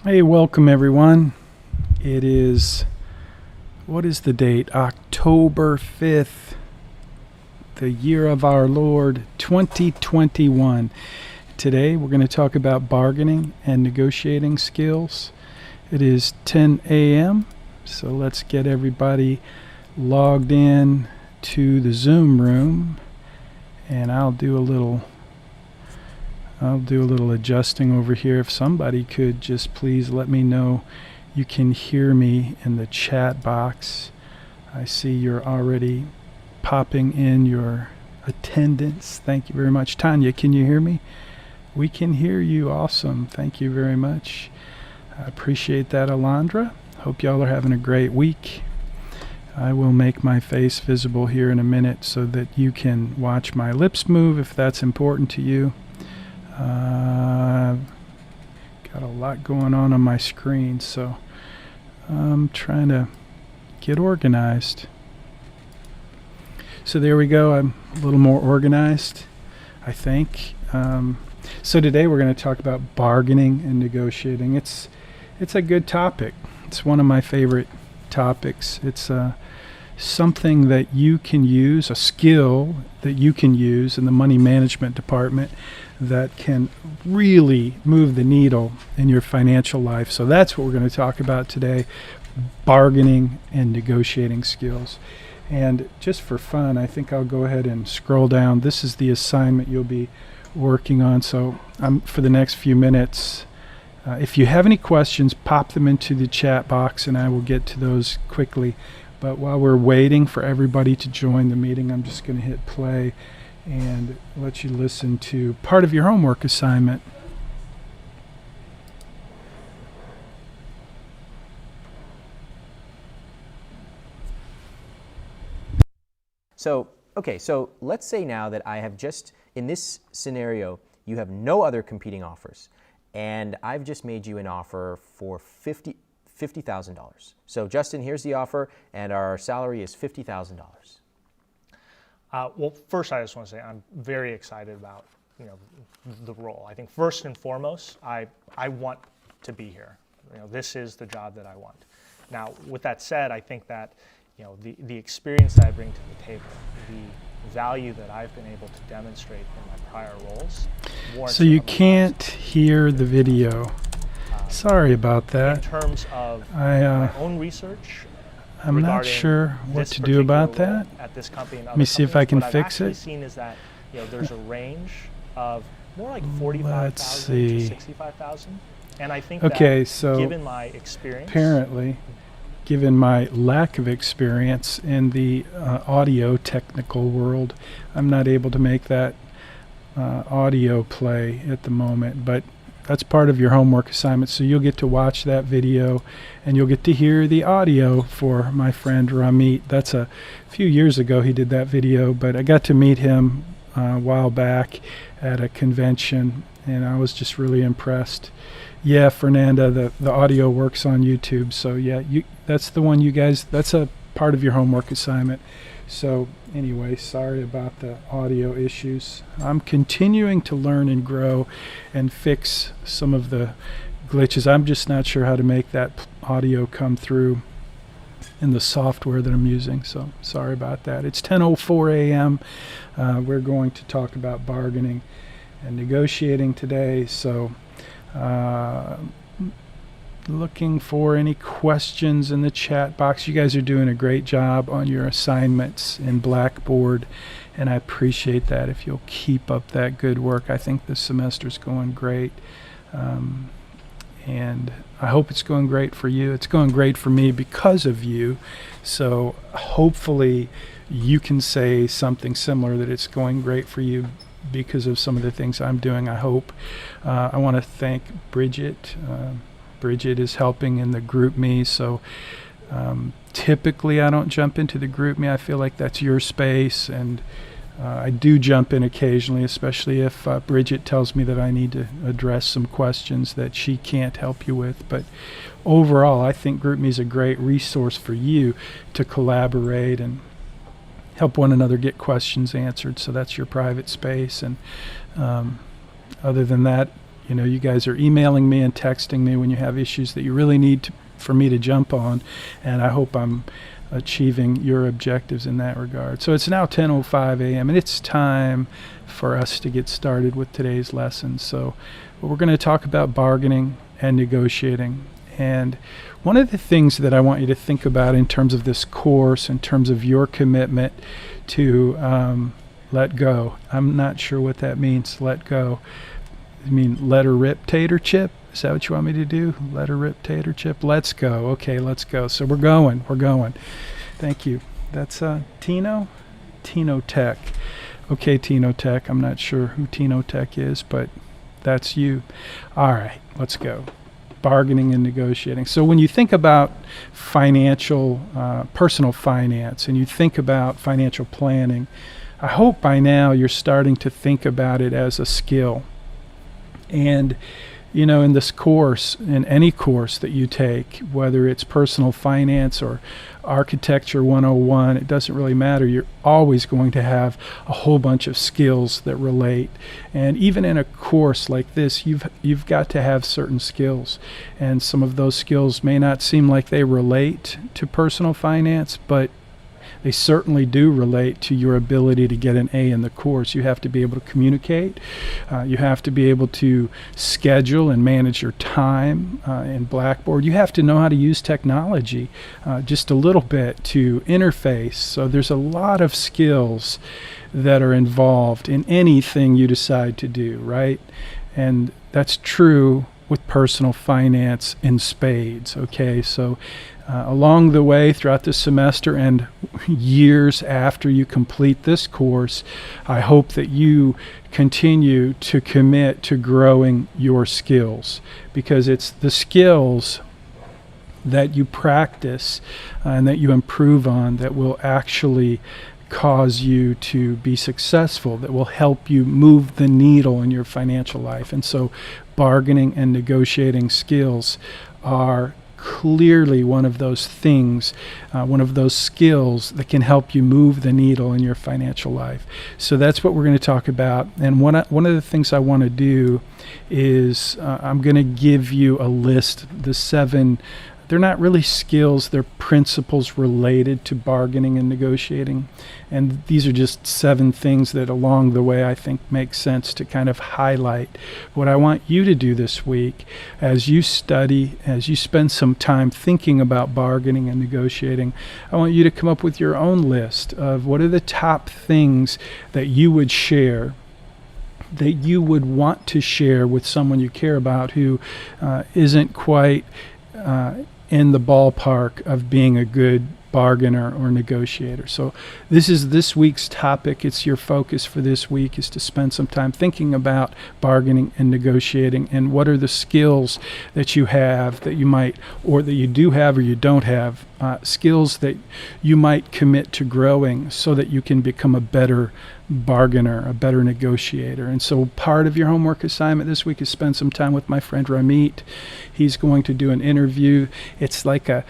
Hey, welcome everyone. It is, what is the date? October 5th, the year of our Lord 2021. Today we're going to talk about bargaining and negotiating skills. It is 10 a.m., so let's get everybody logged in to the Zoom room, and I'll do a little adjusting over here. If somebody could just please let me know you can hear me in the chat box. I see you're already popping in your attendance. Thank you very much. Tanya, can you hear me? We can hear you. Awesome. Thank you very much. I appreciate that, Alondra. Hope y'all are having a great week. I will make my face visible here in a minute so that you can watch my lips move if that's important to you. Got a lot going on my screen, so I'm trying to get organized. So there we go. I'm a little more organized, I think. So today we're going to talk about bargaining and negotiating. It's a good topic. It's one of my favorite topics. It's something that you can use, a skill that you can use in the money management department that can really move the needle in your financial life. So that's what we're going to talk about today, bargaining and negotiating skills. And just for fun, I think I'll go ahead and scroll down. This is the assignment you'll be working on. So for the next few minutes, if you have any questions, pop them into the chat box and I will get to those quickly. But while we're waiting for everybody to join the meeting, I'm just going to hit play and let you listen to part of your homework assignment. So let's say now that I have just, in this scenario, you have no other competing offers, and I've just made you an offer for $50,000. So Justin, here's the offer, and our salary is $50,000. Well, first I just want to say I'm very excited about the role. I think first and foremost, I want to be here. This is the job that I want. Now, with that said, I think that the experience that I bring to the table, the value that I've been able to demonstrate in my prior roles. So you can't hear the video. Sorry about that. In terms of my own research, I'm not sure what to do about that. At this company and Let me see if I can what fix I've it. seen is that there's a range of more like 45,000 to 65,000, and I think that so given my experience, apparently, given my lack of experience in the audio technical world, I'm not able to make that audio play at the moment, but that's part of your homework assignment. So you'll get to watch that video and you'll get to hear the audio for my friend Ramit. That's a few years ago he did that video, but I got to meet him a while back at a convention and I was just really impressed. Yeah, Fernanda, the audio works on YouTube. So yeah, that's the one you guys, that's a part of your homework assignment. So anyway, sorry about the audio issues. I'm continuing to learn and grow and fix some of the glitches. I'm just not sure how to make that audio come through in the software that I'm using. So sorry about that. It's 10:04 a.m. We're going to talk about bargaining and negotiating today. So looking for any questions in the chat box. You guys are doing a great job on your assignments in Blackboard, and I appreciate that. If you'll keep up that good work, I think this semester's going great, and I hope it's going great for you. It's going great for me because of you, so hopefully you can say something similar, that it's going great for you because of some of the things I'm doing, I hope. I want to thank Bridget. Bridget is helping in the group me, so typically I don't jump into the group me. I feel like that's your space, and I do jump in occasionally, especially if Bridget tells me that I need to address some questions that she can't help you with. But overall, I think GroupMe is a great resource for you to collaborate and help one another get questions answered. So that's your private space. And other than that, You guys are emailing me and texting me when you have issues that you really need for me to jump on, and I hope I'm achieving your objectives in that regard. So it's now 10:05 a.m. and it's time for us to get started with today's lesson. So we're going to talk about bargaining and negotiating. And one of the things that I want you to think about in terms of this course, in terms of your commitment to let go. I'm not sure what that means, let go. You mean let her rip, tater chip? Is that what you want me to do? Let her rip, tater chip? Let's go. Okay, let's go. So we're going. Thank you. That's Tino Tech. Okay, Tino Tech. I'm not sure who Tino Tech is, but that's you. All right, let's go. Bargaining and negotiating. So when you think about personal finance, and you think about financial planning, I hope by now you're starting to think about it as a skill. And in this course, in any course that you take, whether it's personal finance or architecture 101, it doesn't really matter. You're always going to have a whole bunch of skills that relate. And even in a course like this, you've got to have certain skills. And some of those skills may not seem like they relate to personal finance, but they certainly do relate to your ability to get an A in the course. You have to be able to communicate. You have to be able to schedule and manage your time in Blackboard. You have to know how to use technology just a little bit to interface. So there's a lot of skills that are involved in anything you decide to do, right? And that's true with personal finance in spades, okay? So along the way throughout the semester and years after you complete this course, I hope that you continue to commit to growing your skills, because it's the skills that you practice and that you improve on that will actually cause you to be successful, that will help you move the needle in your financial life. And so bargaining and negotiating skills are clearly one of those things, one of those skills that can help you move the needle in your financial life. So that's what we're going to talk about. And one of the things I want to do is I'm going to give you a list, the 7. They're not really skills, they're principles related to bargaining and negotiating. And these are just 7 things that along the way I think make sense to kind of highlight. What I want you to do this week, as you study, as you spend some time thinking about bargaining and negotiating, I want you to come up with your own list of what are the top things that you would share, that you would want to share with someone you care about who isn't quite in the ballpark of being a good bargainer or negotiator. So this is this week's topic. It's your focus for this week, is to spend some time thinking about bargaining and negotiating, and what are the skills that you have that you might, or that you do have or you don't have, skills that you might commit to growing so that you can become a better bargainer, a better negotiator. And so part of your homework assignment this week is spend some time with my friend Ramit. He's going to do an interview. It's like a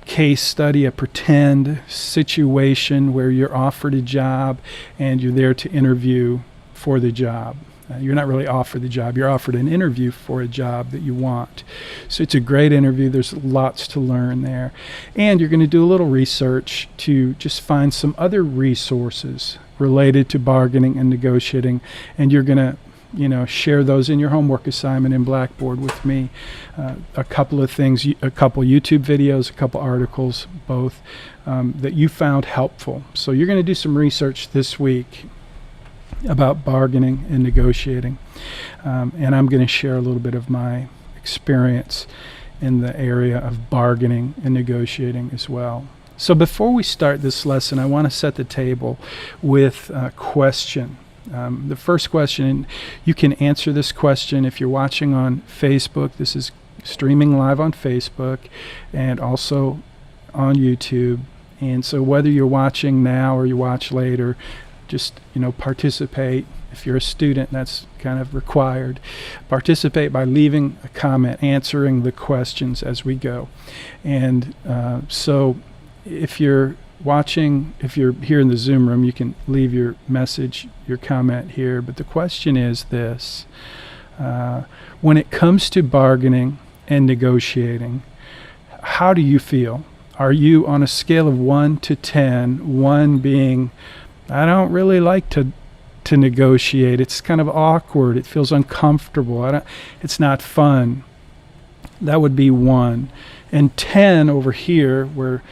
case study, a pretend situation where you're offered a job and you're there to interview for the job. You're not really offered the job, you're offered an interview for a job that you want. So it's a great interview. There's lots to learn there. And you're going to do a little research to just find some other resources related to bargaining and negotiating, and you're going to share those in your homework assignment in Blackboard with me. A couple of things, a couple YouTube videos, a couple articles, both that you found helpful. So you're going to do some research this week about bargaining and negotiating. And I'm going to share a little bit of my experience in the area of bargaining and negotiating as well. So before we start this lesson, I want to set the table with a question. The first question, and you can answer this question if you're watching on Facebook. This is streaming live on Facebook and also on YouTube. And so whether you're watching now or you watch later, just participate. If you're a student, that's kind of required. Participate by leaving a comment, answering the questions as we go. And so if you're watching, if you're here in the Zoom room, you can leave your message, your comment here. But the question is this: When it comes to bargaining and negotiating, how do you feel? Are you on a scale of 1 to 10, 1 being, I don't really like to negotiate. It's kind of awkward. It feels uncomfortable. It's not fun. That would be 1. And 10 over here, where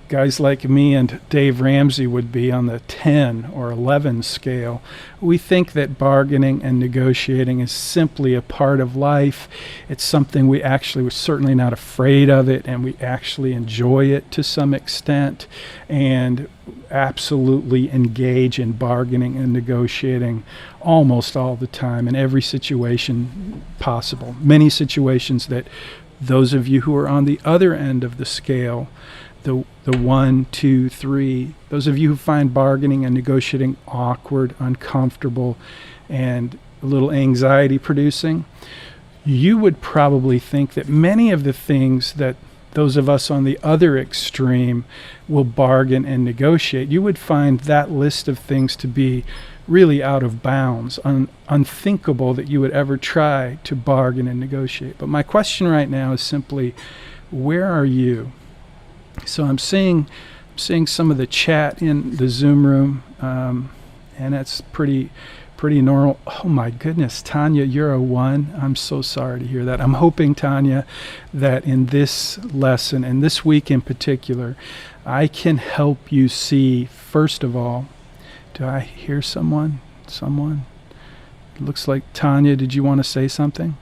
guys like me and Dave Ramsey would be on the 10 or 11 scale. We think that bargaining and negotiating is simply a part of life. It's something we're certainly not afraid of it, and we actually enjoy it to some extent, and absolutely engage in bargaining and negotiating almost all the time in every situation possible. Many situations that those of you who are on the other end of the scale, the 1, 2, 3, those of you who find bargaining and negotiating awkward, uncomfortable, and a little anxiety producing, you would probably think that many of the things that those of us on the other extreme will bargain and negotiate, you would find that list of things to be really out of bounds, unthinkable that you would ever try to bargain and negotiate. But my question right now is simply, where are you? So I'm seeing some of the chat in the Zoom room, and it's pretty normal. Oh my goodness, Tanya, you're a 1. I'm so sorry to hear that. I'm hoping, Tanya, that in this lesson, and this week in particular, I can help you see, first of all, do I hear someone? It looks like Tanya, did you want to say something?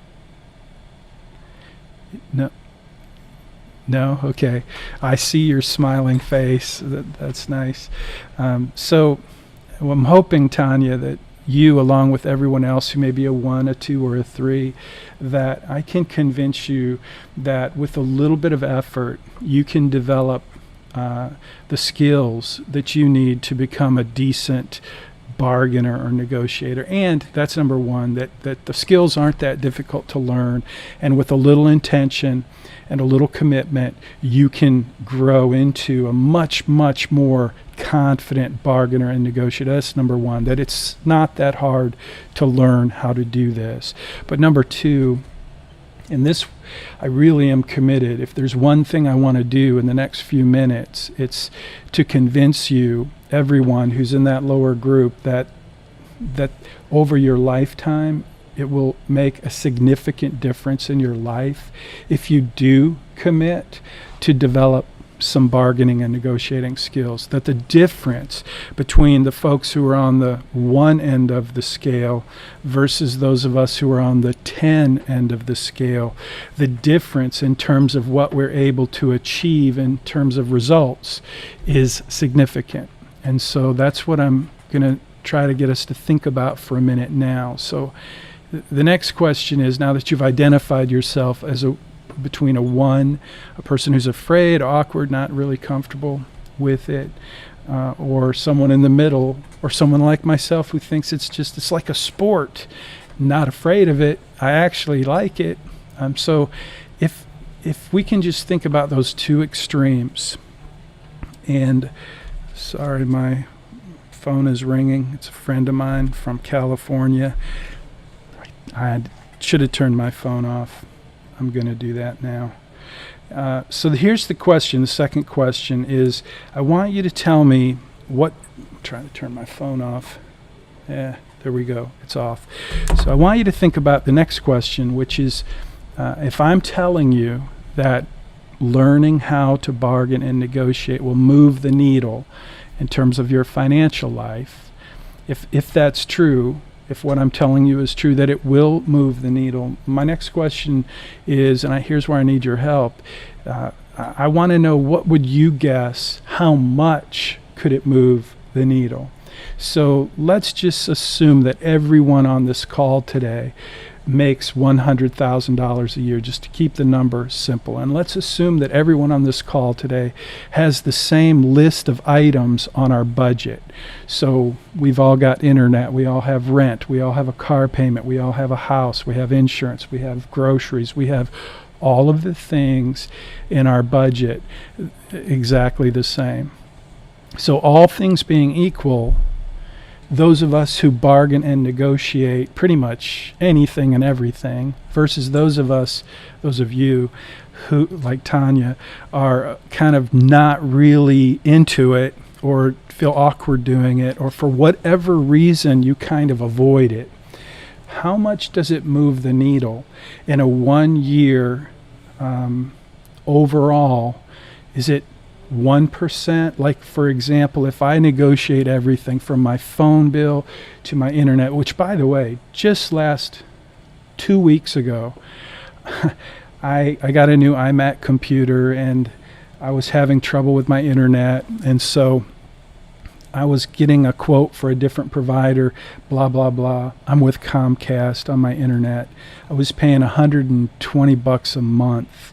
No? Okay. I see your smiling face. That's nice. So I'm hoping, Tanya, that you, along with everyone else who may be a 1, a 2, or a 3, that I can convince you that with a little bit of effort, you can develop the skills that you need to become a decent bargainer or negotiator. And that's number 1, that the skills aren't that difficult to learn, and with a little intention and a little commitment, you can grow into a much, much more confident bargainer and negotiator. That's number 1, that it's not that hard to learn how to do this. But number 2, and this, I really am committed. If there's one thing I want to do in the next few minutes, it's to convince you, everyone who's in that lower group, that over your lifetime, it will make a significant difference in your life if you do commit to develop some bargaining and negotiating skills. That the difference between the folks who are on the 1 end of the scale versus those of us who are on the 10 end of the scale, the difference in terms of what we're able to achieve in terms of results is significant. And so that's what I'm going to try to get us to think about for a minute now. So the next question is, now that you've identified yourself as between a 1, a person who's afraid, awkward, not really comfortable with it, or someone in the middle, or someone like myself who thinks it's like a sport, not afraid of it, I actually like it. So if we can just think about those 2 extremes, and sorry, my phone is ringing. It's a friend of mine from California. I should have turned my phone off. I'm going to do that now. So here's the question. The second question is, I want you to tell me what... I'm trying to turn my phone off. Yeah, there we go. It's off. So I want you to think about the next question, which is, if I'm telling you that learning how to bargain and negotiate will move the needle in terms of your financial life, if that's true, if what I'm telling you is true, that it will move the needle, my next question is, and here's where I need your help, I want to know, what would you guess, how much could it move the needle? So let's just assume that everyone on this call today makes $100,000 a year, just to keep the number simple. And let's assume that everyone on this call today has the same list of items on our budget. So we've all got internet, we all have rent, we all have a car payment, we all have a house, we have insurance, we have groceries, we have all of the things in our budget exactly the same. So all things being equal, those of us who bargain and negotiate pretty much anything and everything versus those of you who, like Tanya, are kind of not really into it or feel awkward doing it, or for whatever reason you kind of avoid it. How much does it move the needle in a 1 year overall? Is it 1%? Like, for example, if I negotiate everything from my phone bill to my internet, which, by the way, just last 2 weeks ago, I got a new iMac computer and I was having trouble with my internet, and so I was getting a quote for a different provider, blah, blah, blah. I'm with Comcast on my internet. I was paying $120 a month.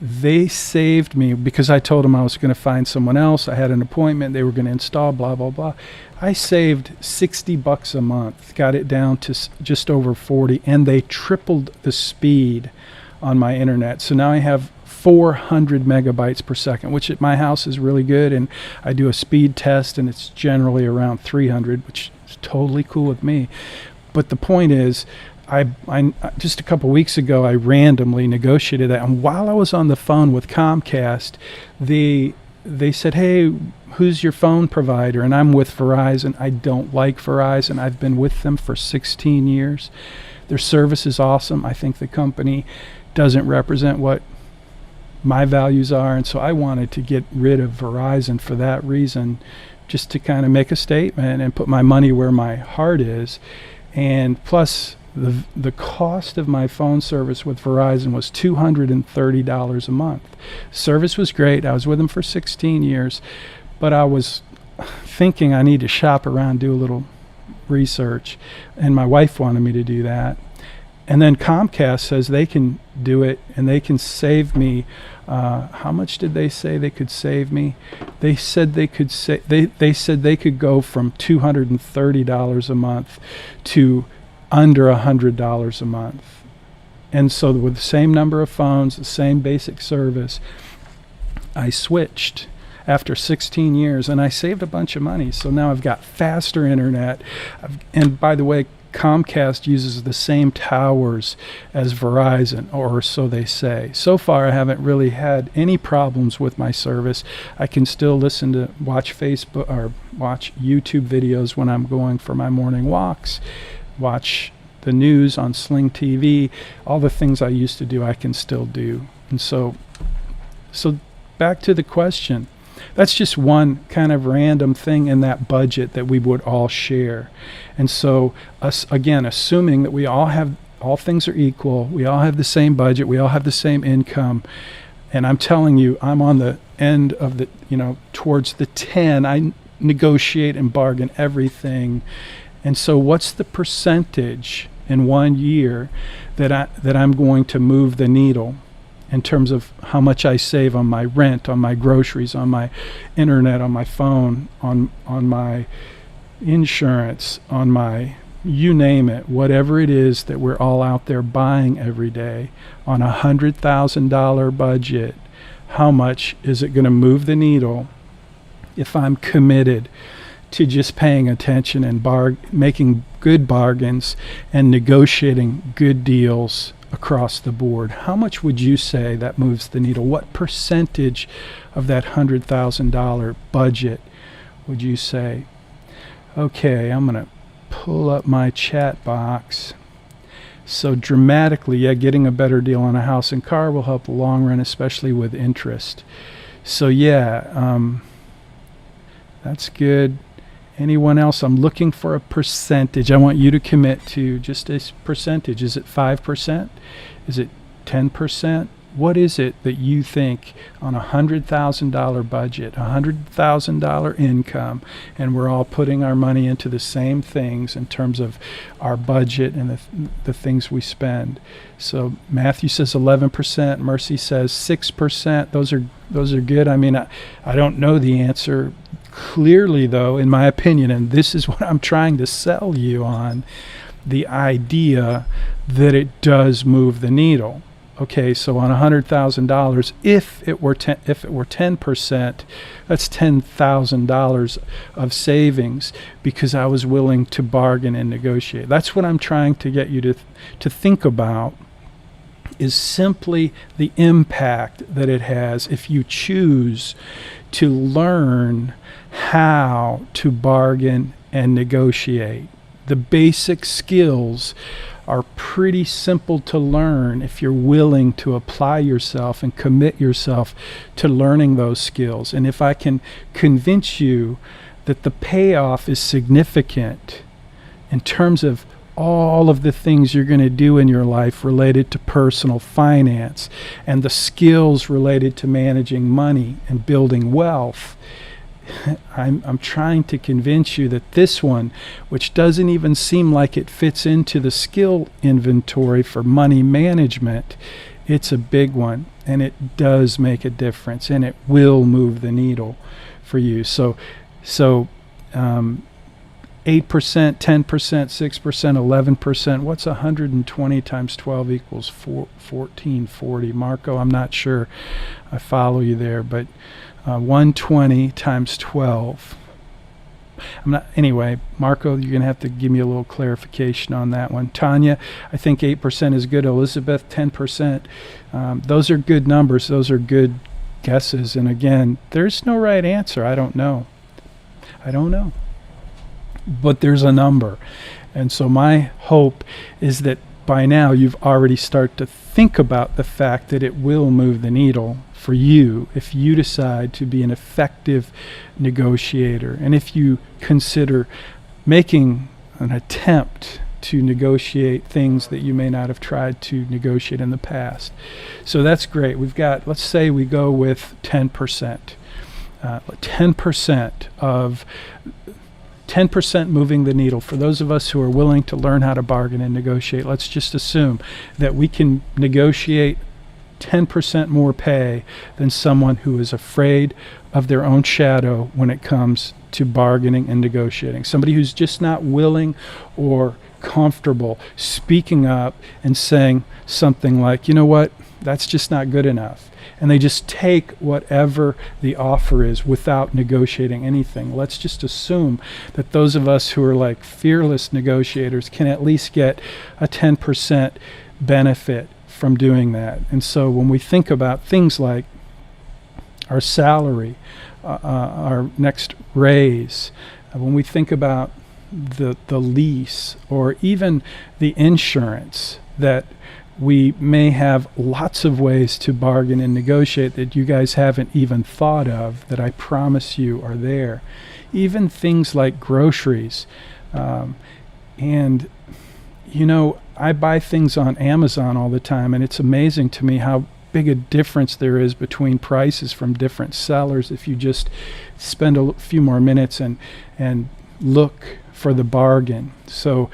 They saved me because I told them I was going to find someone else. I had an appointment. They were going to install, blah, blah, blah. I saved $60 a month, got it down to just over 40, and they tripled the speed on my internet. So now I have 400 megabytes per second, which at my house is really good. And I do a speed test and it's generally around 300, which is totally cool with me. But the point is, I just a couple weeks ago, I randomly negotiated that. And while I was on the phone with Comcast, they said, hey, who's your phone provider? And I'm with Verizon. I don't like Verizon. I've been with them for 16 years. Their service is awesome. I think the company doesn't represent what my values are, and so I wanted to get rid of Verizon for that reason, just to kind of make a statement and put my money where my heart is. And plus, the cost of my phone service with Verizon was $230 a month. Service was great. I was with them for 16 years, but I was thinking I need to shop around, do a little research, and my wife wanted me to do that. And then Comcast says they can do it and they can save me. How much did they say they could save me? They said they could they said they could go from $230 a month to under $100 a month. And so with the same number of phones, the same basic service, I switched after 16 years and I saved a bunch of money. So now I've got faster internet. And by the way, Comcast uses the same towers as Verizon, or so they say. So far, I haven't really had any problems with my service. I can still watch Facebook or watch YouTube videos when I'm going for my morning walks, watch the news on Sling TV. All the things I used to do, I can still do. And so back to the question. That's just one kind of random thing in that budget that we would all share. And so, again, assuming that all things are equal, we all have the same budget, we all have the same income, and I'm telling you, I'm on the end of the, towards the 10. I negotiate and bargain everything. And so what's the percentage in 1 year that I'm going to move the needle in terms of how much I save on my rent, on my groceries, on my internet, on my phone, on my insurance, on my, you name it, whatever it is that we're all out there buying every day on a $100,000 budget? How much is it going to move the needle if I'm committed to just paying attention and making good bargains and negotiating good deals across the board? How much would you say that moves the needle? What percentage of that $100,000 budget would you say? Okay, I'm going to pull up my chat box. So dramatically, getting a better deal on a house and car will help the long run, especially with interest. So that's good. Anyone else? I'm looking for a percentage. I want you to commit to just a percentage. Is it 5%? Is it 10%? What is it that you think on a $100,000 budget, $100,000 income, and we're all putting our money into the same things in terms of our budget and the things we spend? So Matthew says 11%. Mercy says 6%. Those are good. I mean, I don't know the answer clearly, though, in my opinion, and this is what I'm trying to sell you on, the idea that it does move the needle. Okay, so on $100,000, if it were 10%, that's $10,000 of savings because I was willing to bargain and negotiate. That's what I'm trying to get you to think about, is simply the impact that it has if you choose to learn how to bargain and negotiate. The basic skills are pretty simple to learn if you're willing to apply yourself and commit yourself to learning those skills. And if I can convince you that the payoff is significant in terms of all of the things you're going to do in your life related to personal finance and the skills related to managing money and building wealth, I'm trying to convince you that this one, which doesn't even seem like it fits into the skill inventory for money management, it's a big one, and it does make a difference, and it will move the needle for you. So 8%, 10%, 6%, 11%. What's 120 times 12 equals 1440? Marco, I'm not sure I follow you there, but 120 times 12. Anyway, Marco, you're going to have to give me a little clarification on that one. Tanya, I think 8% is good. Elizabeth, 10%. Those are good numbers. Those are good guesses. And again, there's no right answer. I don't know. But there's a number. And so my hope is that by now you've already started to think about the fact that it will move the needle for you if you decide to be an effective negotiator, and if you consider making an attempt to negotiate things that you may not have tried to negotiate in the past. So that's great. Let's say we go with 10%. 10% moving the needle. For those of us who are willing to learn how to bargain and negotiate, let's just assume that we can negotiate 10% more pay than someone who is afraid of their own shadow when it comes to bargaining and negotiating. Somebody who's just not willing or comfortable speaking up and saying something like, you know what, that's just not good enough. And they just take whatever the offer is without negotiating anything. Let's just assume that those of us who are like fearless negotiators can at least get a 10% benefit from doing that. And so when we think about things like our salary, our next raise, when we think about the lease, or even the insurance, that we may have lots of ways to bargain and negotiate that you guys haven't even thought of, that I promise you are there. Even things like groceries. And, you know, I buy things on Amazon all the time, and it's amazing to me how big a difference there is between prices from different sellers if you just spend a few more minutes and look for the bargain. So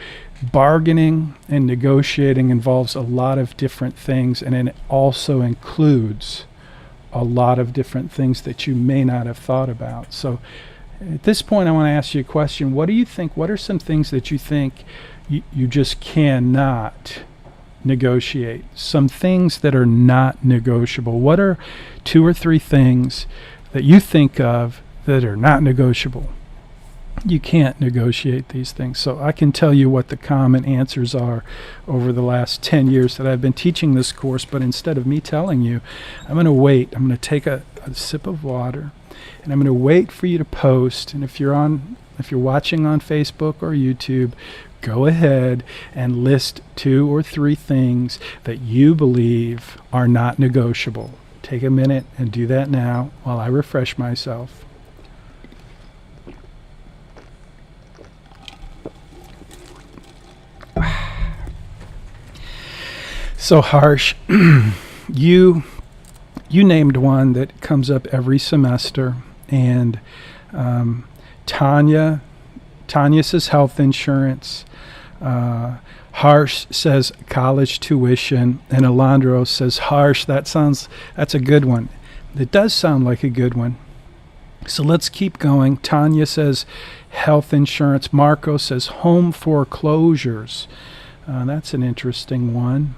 bargaining and negotiating involves a lot of different things, and it also includes a lot of different things that you may not have thought about. So at this point, I want to ask you a question. What do you think? What are some things that you think you just cannot negotiate? Some things that are not negotiable. What are 2 or 3 things that you think of that are not negotiable? You can't negotiate these things. So I can tell you what the common answers are over the last 10 years that I've been teaching this course, but instead of me telling you, I'm going to wait. I'm going to take a sip of water, and I'm going to wait for you to post. And if you're watching on Facebook or YouTube, go ahead and list 2 or 3 things that you believe are not negotiable. Take a minute and do that now while I refresh myself. So Harsh, you named one that comes up every semester, and Tanya says health insurance, Harsh says college tuition, and Alondro says Harsh. That's a good one. It does sound like a good one. So let's keep going. Tanya says health insurance. Marco says home foreclosures. That's an interesting one.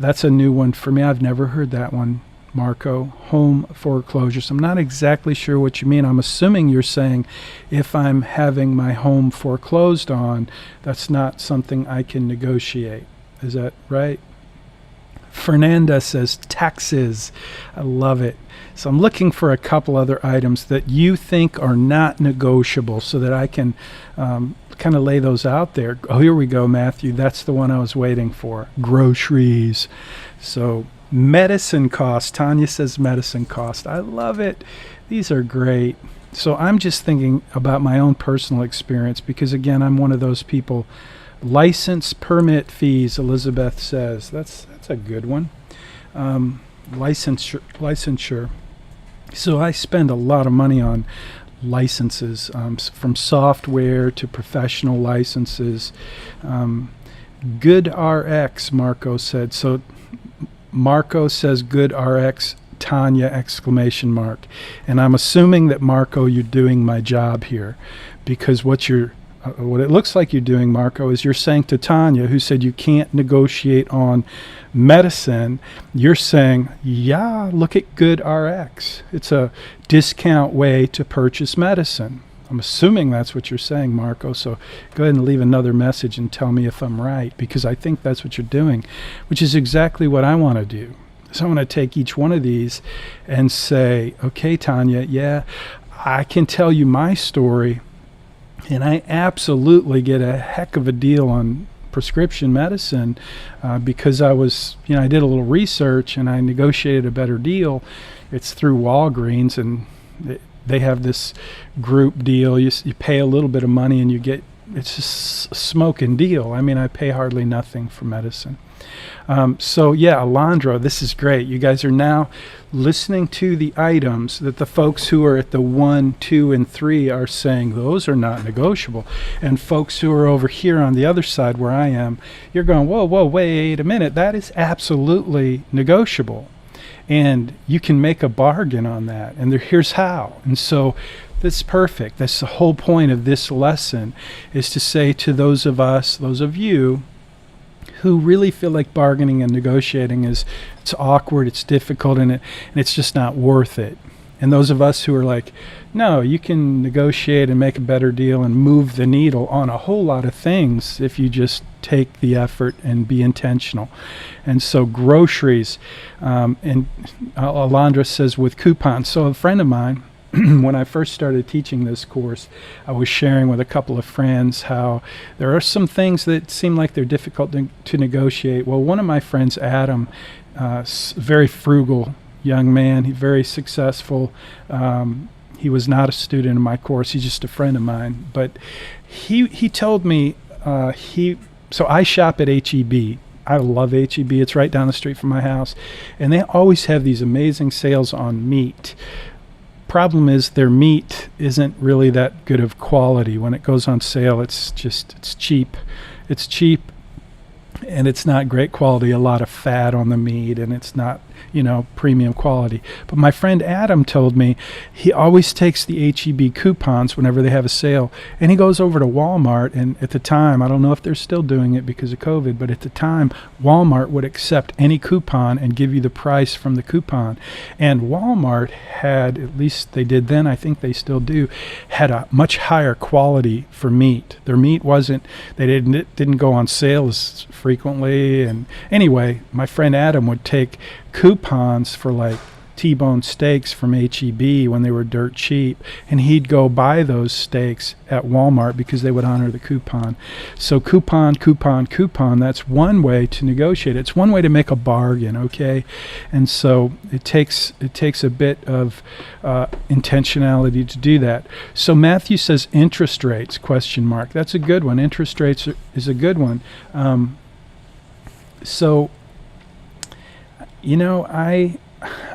That's a new one for me. I've never heard that one, Marco. Home foreclosures. I'm not exactly sure what you mean. I'm assuming you're saying if I'm having my home foreclosed on, that's not something I can negotiate. Is that right? Fernanda says taxes. I love it. So I'm looking for a couple other items that you think are not negotiable so that I can kind of lay those out there. Oh, here we go, Matthew. That's the one I was waiting for. Groceries. So medicine cost. Tanya says medicine cost. I love it. These are great. So I'm just thinking about my own personal experience because, again, I'm one of those people. License permit fees, Elizabeth says. That's a good one. Licensure. So I spend a lot of money on licenses, from software to professional licenses. Good RX, Marco said. So Marco says good RX, Tanya exclamation mark. And I'm assuming that, Marco, you're doing my job here, because what it looks like you're doing, Marco, is you're saying to Tanya, who said you can't negotiate on medicine, you're saying, yeah, look at Good RX. It's a discount way to purchase medicine. I'm assuming that's what you're saying, Marco. So go ahead and leave another message and tell me if I'm right, because I think that's what you're doing, which is exactly what I want to do. So I want to take each one of these and say, okay, Tanya, yeah, I can tell you my story. And I absolutely get a heck of a deal on prescription medicine because I did a little research and I negotiated a better deal. It's through Walgreens, and they have this group deal. You pay a little bit of money and it's just a smoking deal. I mean, I pay hardly nothing for medicine. So yeah, Alondra, this is great. You guys are now listening to the items that the folks who are at the 1, 2, and 3 are saying those are not negotiable. And folks who are over here on the other side where I am, you're going, whoa, wait a minute. That is absolutely negotiable. And you can make a bargain on that. And here's how. And so that's perfect. That's the whole point of this lesson, is to say to those of you, who really feel like bargaining and negotiating it's awkward, it's difficult, and it's just not worth it. And those of us who are like, no, you can negotiate and make a better deal and move the needle on a whole lot of things if you just take the effort and be intentional. And so groceries, and Alondra says with coupons. So a friend of mine, when I first started teaching this course, I was sharing with a couple of friends how there are some things that seem like they're difficult to negotiate. Well, one of my friends, Adam, very frugal young man, he's very successful. He was not a student in my course, he's just a friend of mine. But he told me, so I shop at H-E-B. I love H-E-B. It's right down the street from my house. And they always have these amazing sales on meat. Problem is their meat isn't really that good of quality. When it goes on sale, it's cheap. It's cheap and it's not great quality, a lot of fat on the meat, and it's not, premium quality. But my friend Adam told me he always takes the H-E-B coupons whenever they have a sale, and he goes over to Walmart, and at the time, I don't know if they're still doing it because of COVID, but at the time, Walmart would accept any coupon and give you the price from the coupon. And Walmart had, at least they did then, I think they still do, had a much higher quality for meat. Their meat didn't go on sale as frequently. And anyway, my friend Adam would take coupons for like T-bone steaks from H-E-B when they were dirt cheap, and he'd go buy those steaks at Walmart because they would honor the coupon. So coupon, that's one way to negotiate. It's one way to make a bargain, okay? And so it takes a bit of intentionality to do that. So Matthew says interest rates, ? That's a good one. Interest rates is a good one. So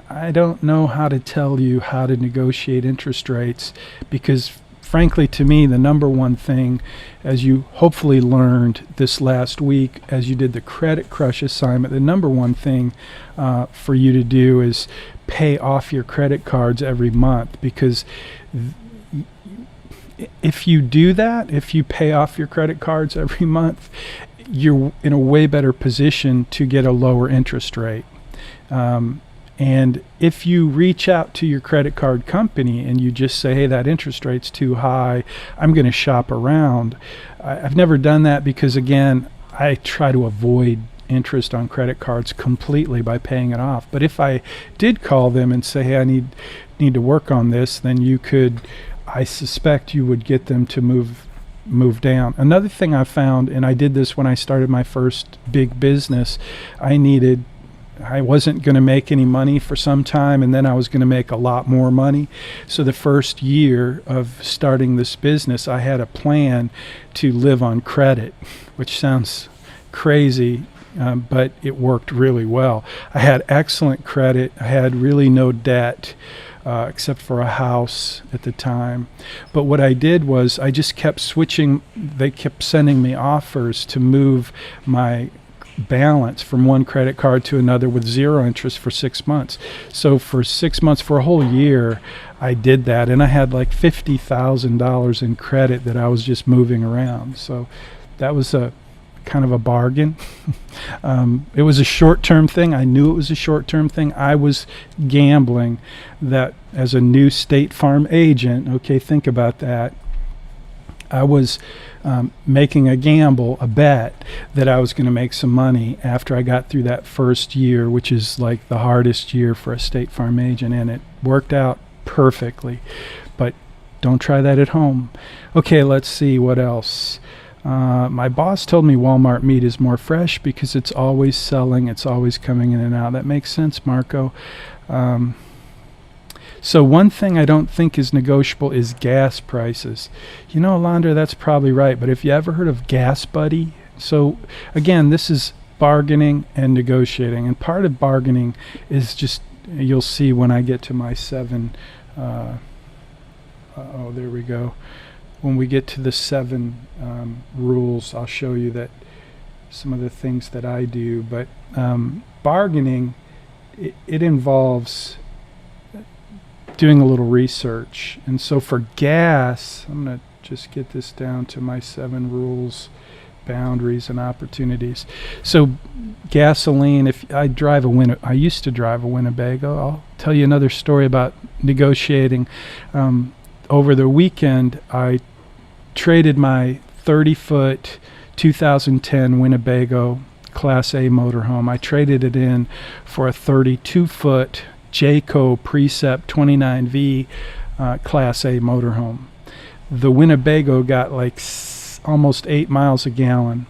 I don't know how to tell you how to negotiate interest rates, because frankly, to me, the number one thing, as you hopefully learned this last week as you did the Credit Crush assignment, the number one thing for you to do is pay off your credit cards every month, because if you do that, if you pay off your credit cards every month, you're in a way better position to get a lower interest rate. And if you reach out to your credit card company and you just say, hey, that interest rate's too high, I'm going to shop around. I've never done that because, again, I try to avoid interest on credit cards completely by paying it off. But if I did call them and say, hey, I need to work on this, then I suspect you would get them to move down. Another thing I found, and I did this when I started my first big business, I wasn't going to make any money for some time, and then I was going to make a lot more money. So the first year of starting this business, I had a plan to live on credit, which sounds crazy, but it worked really well. I had excellent credit. I had really no debt, except for a house at the time. But what I did was I just kept switching. They kept sending me offers to move my balance from one credit card to another with zero interest for 6 months. So for 6 months, for a whole year, I did that, and I had like $50,000 in credit that I was just moving around. So that was a kind of a bargain. It was a short-term thing. I knew it was a short-term thing. I was gambling that as a new State Farm agent, okay, think about that. I was making a bet that I was going to make some money after I got through that first year, which is like the hardest year for a State Farm agent, and it worked out perfectly. But don't try that at home. Okay, let's see what else. My boss told me Walmart meat is more fresh because it's always selling, it's always coming in and out. That makes sense, Marco. So one thing I don't think is negotiable is gas prices. You know, Alondra, that's probably right, but have you ever heard of Gas Buddy? So again, this is bargaining and negotiating, and part of bargaining is just, you'll see when I get to my 7, there we go. When we get to the 7 rules, I'll show you that some of the things that I do. But bargaining, it involves doing a little research. And so for gas, I'm going to just get this down to my 7 rules, boundaries, and opportunities. So gasoline, if I I used to drive a Winnebago. I'll tell you another story about negotiating. Over the weekend, I traded my 30-foot 2010 Winnebago Class A motorhome. I traded it in for a 32-foot Jayco Precept 29V Class A motorhome. The Winnebago got like almost 8 miles a gallon.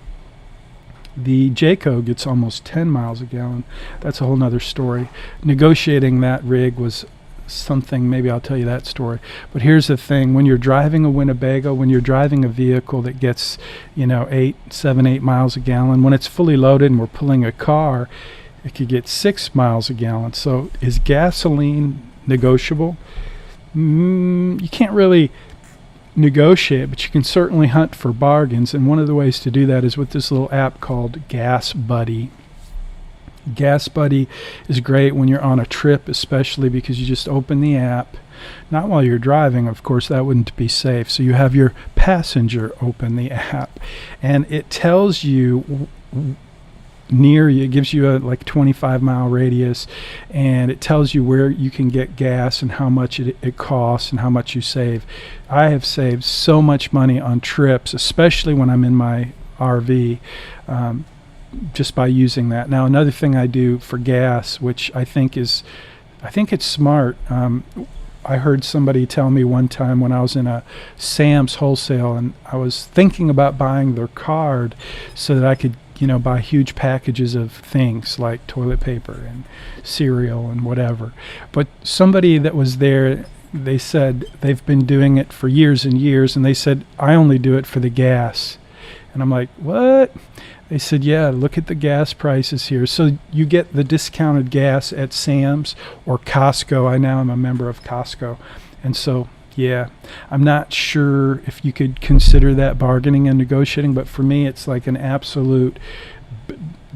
The Jayco gets almost 10 miles a gallon. That's a whole nother story. Negotiating that rig was something, maybe I'll tell you that story. But here's the thing, when you're driving a Winnebago, when you're driving a vehicle that gets, 7, 8 miles a gallon, when it's fully loaded and we're pulling a car, it could get 6 miles a gallon. So is gasoline negotiable? You can't really negotiate, but you can certainly hunt for bargains. And one of the ways to do that is with this little app called Gas Buddy. Gas Buddy is great when you're on a trip, especially because you just open the app. Not while you're driving, of course, that wouldn't be safe. So you have your passenger open the app, and it tells you near you, it gives you a 25-mile radius, and it tells you where you can get gas and how much it costs and how much you save. I have saved so much money on trips, especially when I'm in my RV, just by using that. Now, another thing I do for gas, which I think it's smart. I heard somebody tell me one time when I was in a Sam's wholesale, and I was thinking about buying their card so that I could buy huge packages of things like toilet paper and cereal and whatever. But somebody that was there, they said they've been doing it for years and years, and they said, I only do it for the gas. And I'm like, what? They said, yeah, look at the gas prices here. So you get the discounted gas at Sam's or Costco. I now am a member of Costco. And so, yeah, I'm not sure if you could consider that bargaining and negotiating, but for me, it's like an absolute,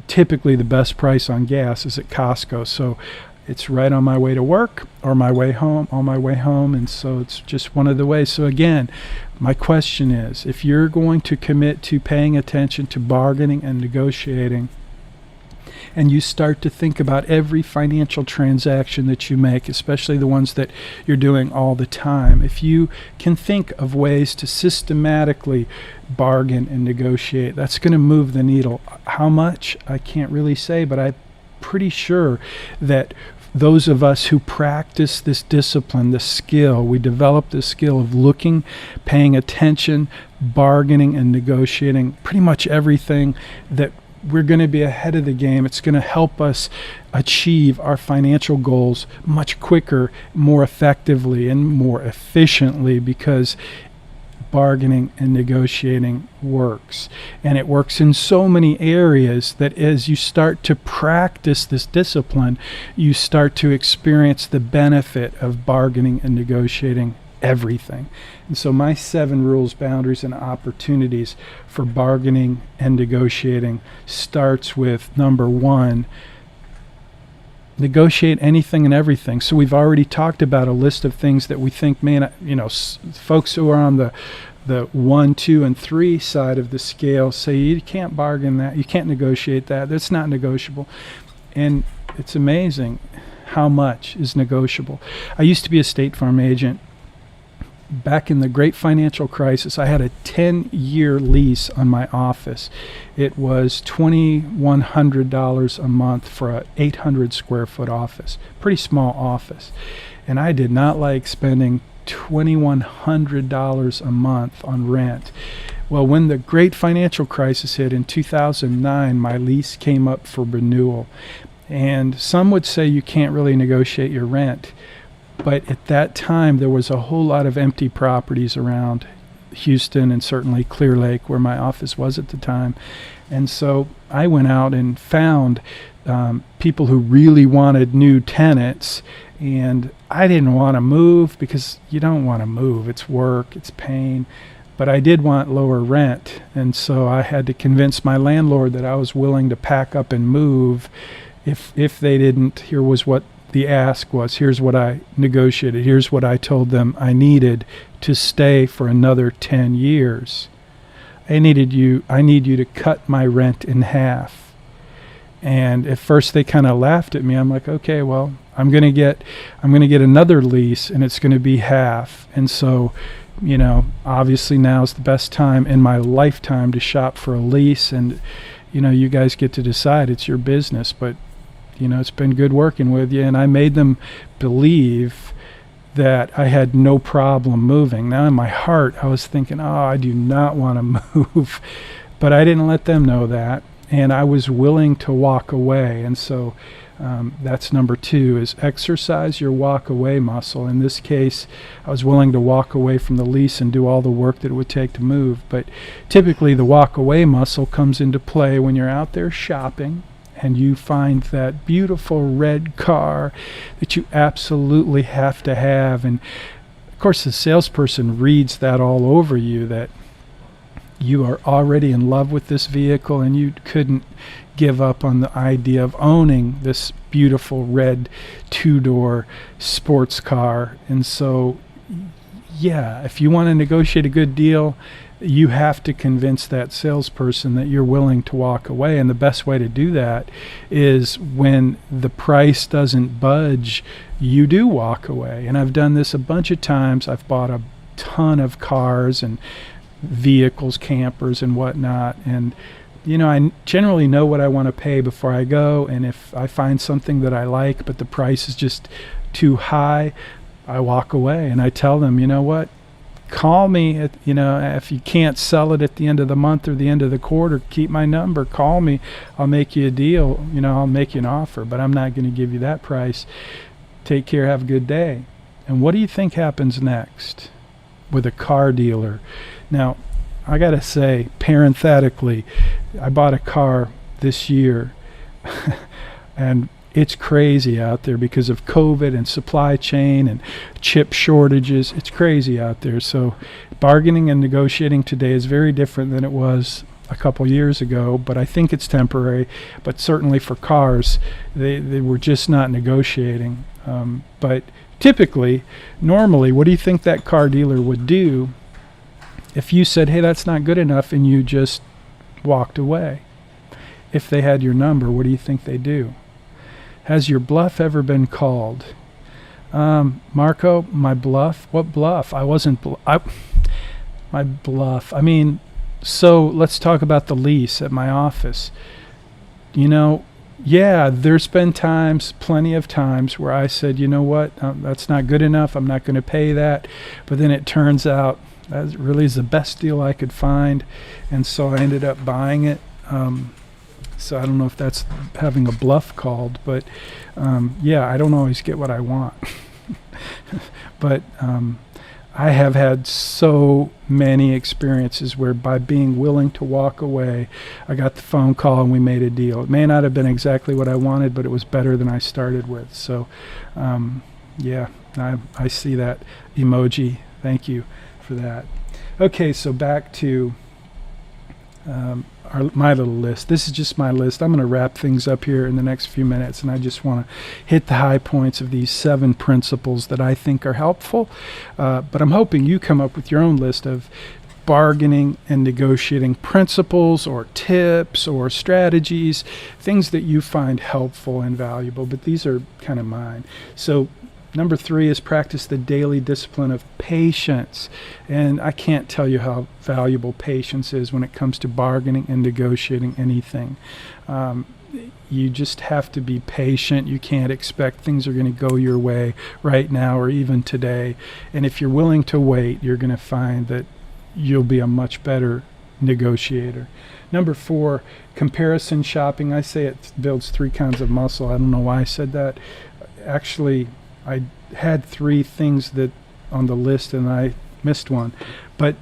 typically the best price on gas is at Costco. So It's right on my way to work or my way home, on my way home. And so it's just one of the ways. So again, my question is, if you're going to commit to paying attention to bargaining and negotiating, and you start to think about every financial transaction that you make, especially the ones that you're doing all the time, if you can think of ways to systematically bargain and negotiate, that's going to move the needle. How much? I can't really say, but I'm pretty sure that those of us who practice this discipline, this skill, we develop this skill of looking, paying attention, bargaining, and negotiating pretty much everything, that we're going to be ahead of the game. It's going to help us achieve our financial goals much quicker, more effectively, and more efficiently, because bargaining and negotiating works. And it works in so many areas that as you start to practice this discipline, you start to experience the benefit of bargaining and negotiating everything. And so my 7 rules, boundaries, and opportunities for bargaining and negotiating starts with number 1, negotiate anything and everything. So we've already talked about a list of things that we think may not, folks who are on the 1, 2, and 3 side of the scale say you can't bargain that, you can't negotiate that, that's not negotiable. And it's amazing how much is negotiable. I used to be a State Farm agent. Back in the great financial crisis, I had a 10-year lease on my office. It was $2,100 a month for an 800 square foot office, pretty small office. And I did not like spending $2,100 a month on rent. Well, when the great financial crisis hit in 2009, my lease came up for renewal. And some would say you can't really negotiate your rent. But at that time, there was a whole lot of empty properties around Houston and certainly Clear Lake, where my office was at the time. And so I went out and found people who really wanted new tenants. And I didn't want to move, because you don't want to move. It's work, it's pain. But I did want lower rent. And so I had to convince my landlord that I was willing to pack up and move if they didn't. Here was what the ask was. Here's what I negotiated. Here's what I told them I needed to stay for another 10 years. I need you to cut my rent in half. And at first they kind of laughed at me. I'm like, okay, well, I'm going to get another lease, and it's going to be half. And so, obviously now is the best time in my lifetime to shop for a lease, and you guys get to decide. It's your business, but it's been good working with you. And I made them believe that I had no problem moving. Now in my heart, I was thinking, I do not want to move. But I didn't let them know that. And I was willing to walk away. And so that's number 2, is exercise your walk away muscle. In this case, I was willing to walk away from the lease and do all the work that it would take to move. But typically the walk away muscle comes into play when you're out there shopping and you find that beautiful red car that you absolutely have to have. And of course the salesperson reads that all over you, that you are already in love with this vehicle and you couldn't give up on the idea of owning this beautiful red 2-door sports car. And so, yeah, if you want to negotiate a good deal, you have to convince that salesperson that you're willing to walk away. And the best way to do that is when the price doesn't budge, you do walk away. And I've done this a bunch of times. I've bought a ton of cars and vehicles, campers and whatnot. And I generally know what I want to pay before I go. And if I find something that I like, but the price is just too high, I walk away. And I tell them, you know what? Call me if you can't sell it at the end of the month or the end of the quarter, keep my number, call me, I'll make you a deal, I'll make you an offer, but I'm not going to give you that price. Take care, have a good day. And what do you think happens next with a car dealer? Now, I got to say, parenthetically, I bought a car this year and it's crazy out there because of COVID and supply chain and chip shortages. It's crazy out there. So bargaining and negotiating today is very different than it was a couple years ago, but I think it's temporary. But certainly for cars, they were just not negotiating. But typically, normally, what do you think that car dealer would do if you said, hey, that's not good enough, and you just walked away? If they had your number, what do you think they do? Has your bluff ever been called? Marco, my bluff? What bluff? I wasn't my bluff. I mean, so let's talk about the lease at my office. You know, yeah, there's been times, plenty of times, where I said, you know what, that's not good enough, I'm not going to pay that. But then it turns out that really is the best deal I could find, and so I ended up buying it. So I don't know if that's having a bluff called, but yeah, I don't always get what I want. But I have had so many experiences where by being willing to walk away, I got the phone call and we made a deal. It may not have been exactly what I wanted, but it was better than I started with. So yeah, I see that emoji. Thank you for that. Okay, so back to my little list. This is just my list. I'm going to wrap things up here in the next few minutes, and I just want to hit the high points of these 7 principles that I think are helpful. But I'm hoping you come up with your own list of bargaining and negotiating principles or tips or strategies, things that you find helpful and valuable. But these are kind of mine. So number 3 is practice the daily discipline of patience. And I can't tell you how valuable patience is when it comes to bargaining and negotiating anything. You just have to be patient. You can't expect things are going to go your way right now or even today. And if you're willing to wait, you're going to find that you'll be a much better negotiator. Number 4, comparison shopping. I say it builds 3 kinds of muscle. I don't know why I said that. Actually, I had 3 things that on the list and I missed one. But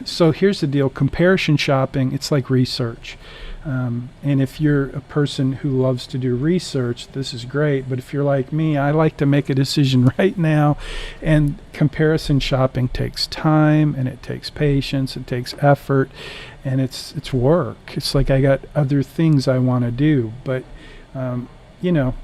so here's the deal. Comparison shopping, it's like research. And if you're a person who loves to do research, this is great. But if you're like me, I like to make a decision right now. And comparison shopping takes time, and it takes patience, it takes effort, and it's work. It's like I got other things I want to do. But, you know,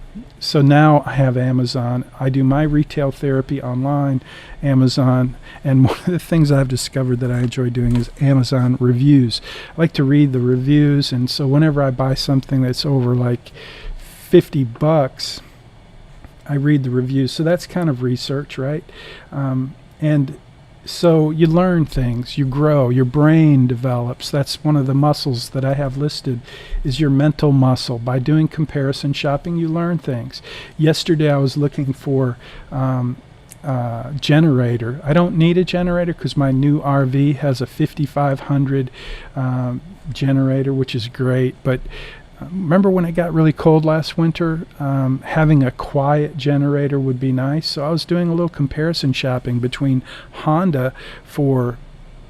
so now I have Amazon. I do my retail therapy online, Amazon, and one of the things I've discovered that I enjoy doing is Amazon reviews. I like to read the reviews, and so whenever I buy something that's over like $50, I read the reviews. So that's kind of research, right? And so you learn things, you grow, your brain develops. That's one of the muscles that I have listed is your mental muscle. By doing comparison shopping, you learn things. Yesterday I was looking for generator. I don't need a generator because my new RV has a 5500 generator, which is great. But remember when it got really cold last winter? Having a quiet generator would be nice. So I was doing a little comparison shopping between Honda for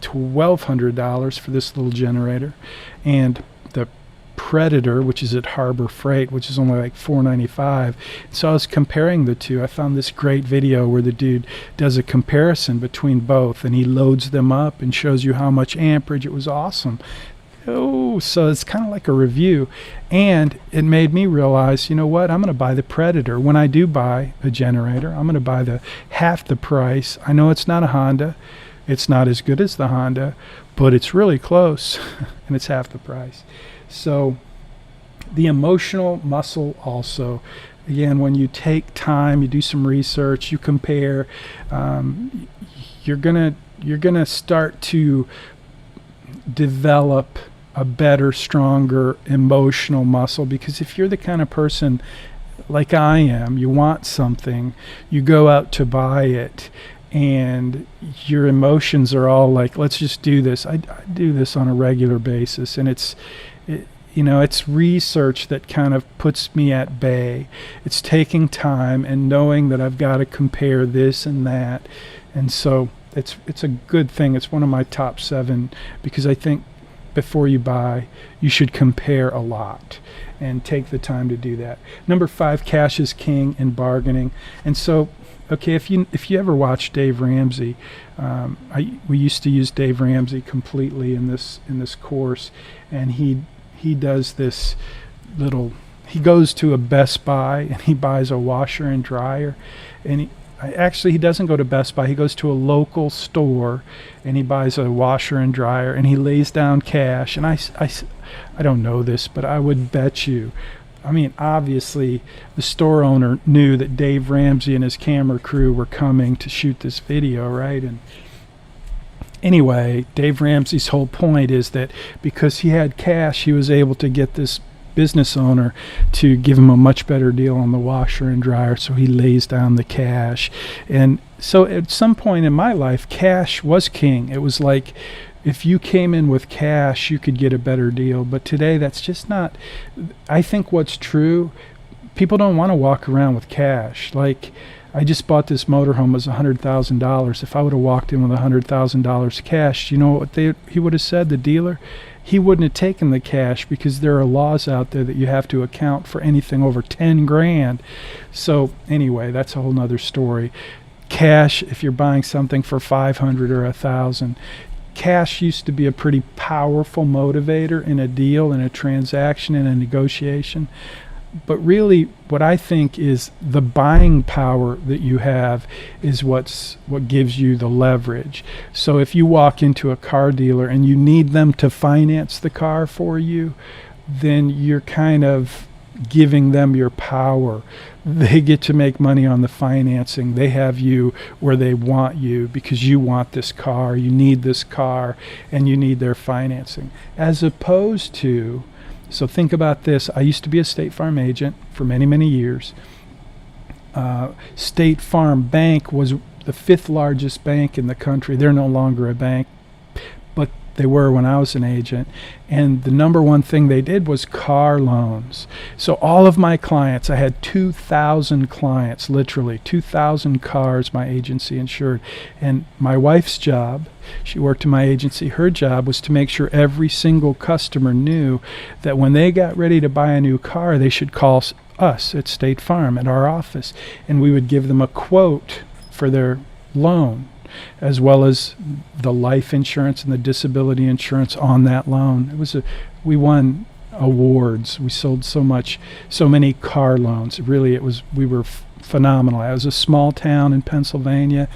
$1,200 for this little generator and the Predator, which is at Harbor Freight, which is only like $495. So I was comparing the two. I found this great video where the dude does a comparison between both, and he loads them up and shows you how much amperage. It was awesome. Oh, so it's kind of like a review. And it made me realize, you know what, I'm going to buy the Predator. When I do buy a generator, I'm going to buy the half the price. I know it's not a Honda. It's not as good as the Honda, but it's really close, and it's half the price. So the emotional muscle also, again, when you take time, you do some research, you compare, you're gonna start to develop a better, stronger emotional muscle. Because if you're the kind of person like I am, you want something, you go out to buy it, and your emotions are all like, let's just do this. I do this on a regular basis, and it's research that kind of puts me at bay. It's taking time and knowing that I've got to compare this and that. And so it's a good thing. It's one of my top 7 because I think before you buy, you should compare a lot and take the time to do that. Number 5, cash is king in bargaining. And so okay, if you ever watch Dave Ramsey, we used to use Dave Ramsey completely in this course, and he does this little. He goes to a Best Buy and he buys a washer and dryer, and he doesn't go to Best Buy. He goes to a local store and he buys a washer and dryer, and he lays down cash. And I don't know this, but I would bet you, I mean, obviously the store owner knew that Dave Ramsey and his camera crew were coming to shoot this video, right? And anyway, Dave Ramsey's whole point is that because he had cash, he was able to get this business owner to give him a much better deal on the washer and dryer, so he lays down the cash. And so at some point in my life, cash was king. It was like, if you came in with cash, you could get a better deal. But today, that's just not. I think what's true, people don't want to walk around with cash. Like, I just bought this motorhome as $100,000. If I would have walked in with $100,000 cash, you know what he would have said, the dealer? He wouldn't have taken the cash, because there are laws out there that you have to account for anything over 10 grand. So anyway, that's a whole nother story. Cash, if you're buying something for 500 or 1,000, cash used to be a pretty powerful motivator in a deal, in a transaction, in a negotiation. But really, what I think is the buying power that you have is what gives you the leverage. So if you walk into a car dealer and you need them to finance the car for you, then you're kind of giving them your power. They get to make money on the financing. They have you where they want you because you want this car, you need this car, and you need their financing. As opposed to, so think about this. I used to be a State Farm agent for many, many years. State Farm Bank was the 5th largest bank in the country. They're no longer a bank, but they were when I was an agent. And the number one thing they did was car loans. So all of my clients, I had 2,000 clients, literally 2,000 cars my agency insured. And my wife's job, she worked in my agency, her job was to make sure every single customer knew that when they got ready to buy a new car, they should call us at State Farm, at our office, and we would give them a quote for their loan, as well as the life insurance and the disability insurance on that loan. We won awards. We sold so many car loans. Really, we were phenomenal. It was a small town in Pennsylvania.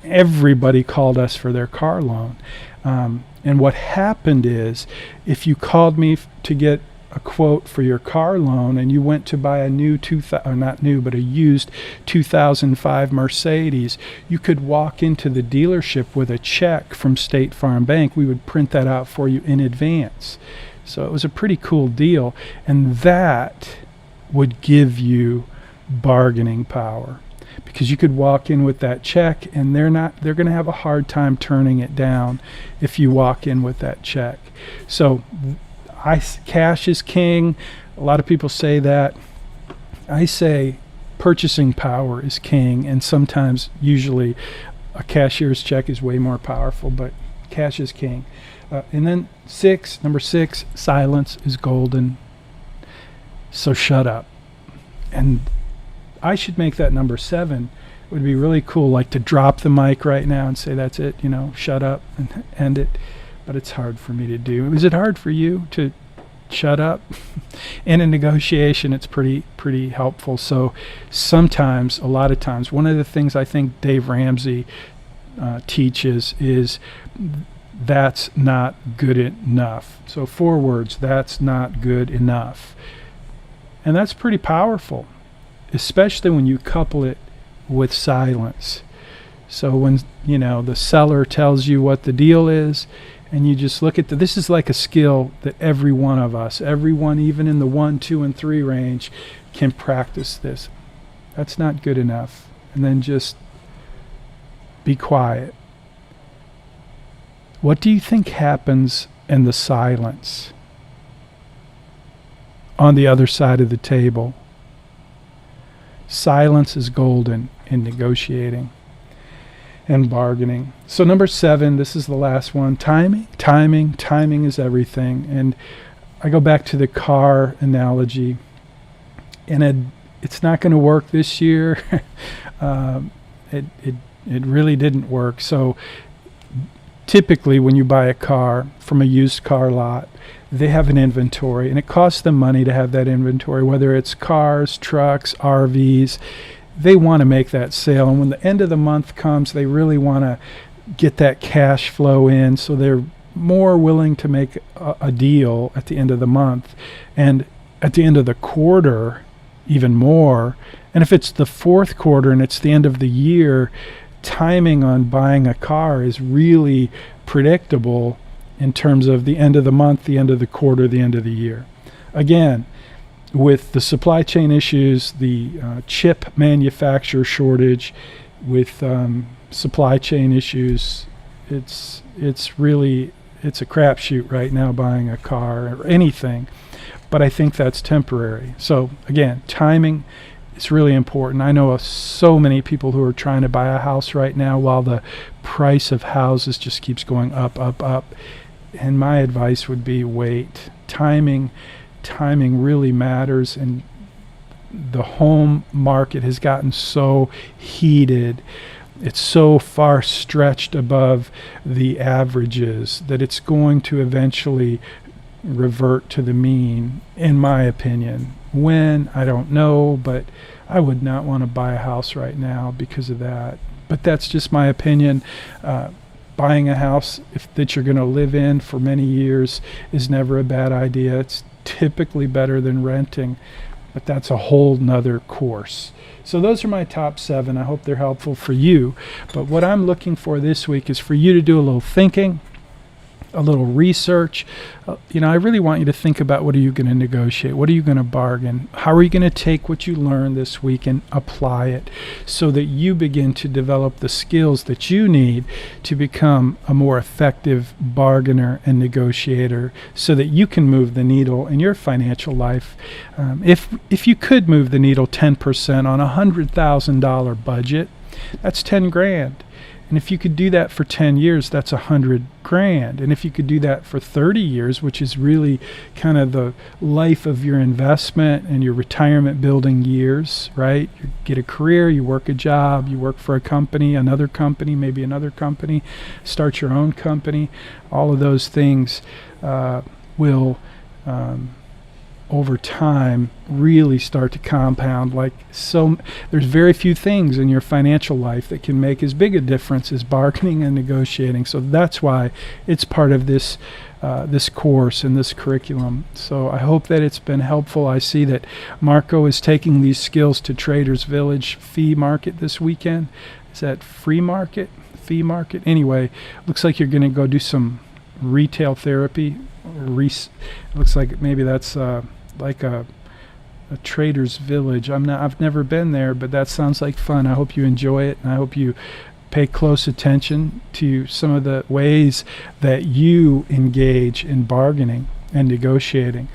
Everybody called us for their car loan. And what happened is, if you called me to get a quote for your car loan and you went to buy a new a used 2005 Mercedes, you could walk into the dealership with a check from State Farm Bank. We would print that out for you in advance. So it was a pretty cool deal, and that would give you bargaining power, because you could walk in with that check and they're going to have a hard time turning it down if you walk in with that check. So cash is king. A lot of people say that. I say purchasing power is king, and sometimes, usually, a cashier's check is way more powerful, but cash is king. And then number 6, silence is golden. So shut up. And I should make that number 7. It would be really cool, like to drop the mic right now and say, that's it, shut up and end it. But it's hard for me to do. Is it hard for you to shut up? In a negotiation, it's pretty helpful. So sometimes, a lot of times, one of the things I think Dave Ramsey teaches is that's not good enough. So 4 words, that's not good enough. And that's pretty powerful, especially when you couple it with silence. So when, the seller tells you what the deal is, and you just look at this is like a skill that every one of us, everyone even in the 1, 2, and 3 range, can practice this. That's not good enough. And then just be quiet. What do you think happens in the silence on the other side of the table? Silence is golden in negotiating and bargaining. So number 7, this is the last one. Timing is everything. And I go back to the car analogy, and it's not going to work this year. It really didn't work. So typically when you buy a car from a used car lot, they have an inventory, and it costs them money to have that inventory, whether it's cars, trucks, RVs. They want to make that sale, and when the end of the month comes, they really want to get that cash flow in, so they're more willing to make a deal at the end of the month, and at the end of the quarter even more. And if it's the fourth quarter and it's the end of the year, timing on buying a car is really predictable in terms of the end of the month, the end of the quarter, the end of the year. Again, with the supply chain issues, the chip manufacturer shortage, with supply chain issues, it's a crapshoot right now buying a car or anything. But I think that's temporary. So again, timing is really important. I know of so many people who are trying to buy a house right now while the price of houses just keeps going up, up, up. And my advice would be wait. Timing really matters, and the home market has gotten so heated. It's so far stretched above the averages that it's going to eventually revert to the mean, in my opinion. When, I don't know, but I would not want to buy a house right now because of that. But that's just my opinion. Buying a house that you're going to live in for many years is never a bad idea. It's typically better than renting, but that's a whole nother course. So those are my top 7. I hope they're helpful for you. But what I'm looking for this week is for you to do a little thinking, a little research. I really want you to think about, what are you going to negotiate? What are you going to bargain? How are you going to take what you learned this week and apply it so that you begin to develop the skills that you need to become a more effective bargainer and negotiator, so that you can move the needle in your financial life. If you could move the needle 10% on a $100,000 budget, that's 10 grand. And if you could do that for 10 years, that's 100 grand. And if you could do that for 30 years, which is really kind of the life of your investment and your retirement building years, right? You get a career, you work a job, you work for a company, another company, maybe another company, start your own company. All of those things will over time really start to compound. There's very few things in your financial life that can make as big a difference as bargaining and negotiating. So that's why it's part of this course and this curriculum. So I hope that it's been helpful. I see that Marco is taking these skills to Traders Village Fee Market this weekend. Is that Fee Market? Anyway, looks like you're going to go do some retail therapy. It looks like maybe that's like a Traders Village. I've never been there, but that sounds like fun. I hope you enjoy it, and I hope you pay close attention to some of the ways that you engage in bargaining and negotiating.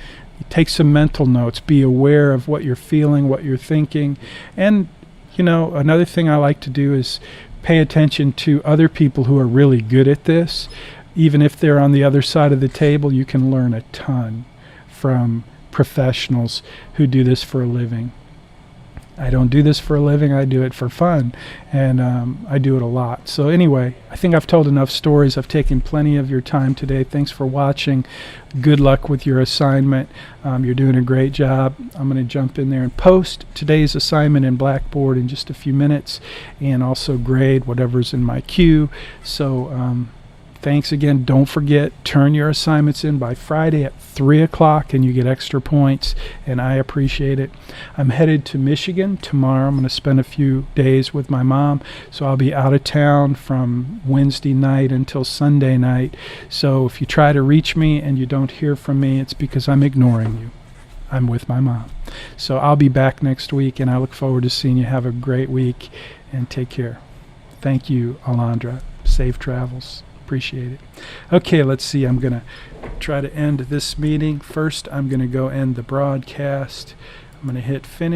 Take some mental notes. Be aware of what you're feeling, what you're thinking. And another thing I like to do is pay attention to other people who are really good at this. Even if they're on the other side of the table, you can learn a ton from professionals who do this for a living. I don't do this for a living. I do it for fun, and I do it a lot. So anyway, I think I've told enough stories. I've taken plenty of your time today. Thanks for watching. Good luck with your assignment. You're doing a great job. I'm going to jump in there and post today's assignment in Blackboard in just a few minutes, and also grade whatever's in my queue. So thanks again. Don't forget, turn your assignments in by Friday at 3 o'clock and you get extra points, and I appreciate it. I'm headed to Michigan tomorrow. I'm going to spend a few days with my mom, so I'll be out of town from Wednesday night until Sunday night. So if you try to reach me and you don't hear from me, it's because I'm ignoring you. I'm with my mom. So I'll be back next week, and I look forward to seeing you. Have a great week, and take care. Thank you, Alondra. Safe travels. Appreciate it. Okay, let's see. I'm going to try to end this meeting. First, I'm going to go end the broadcast. I'm going to hit finish.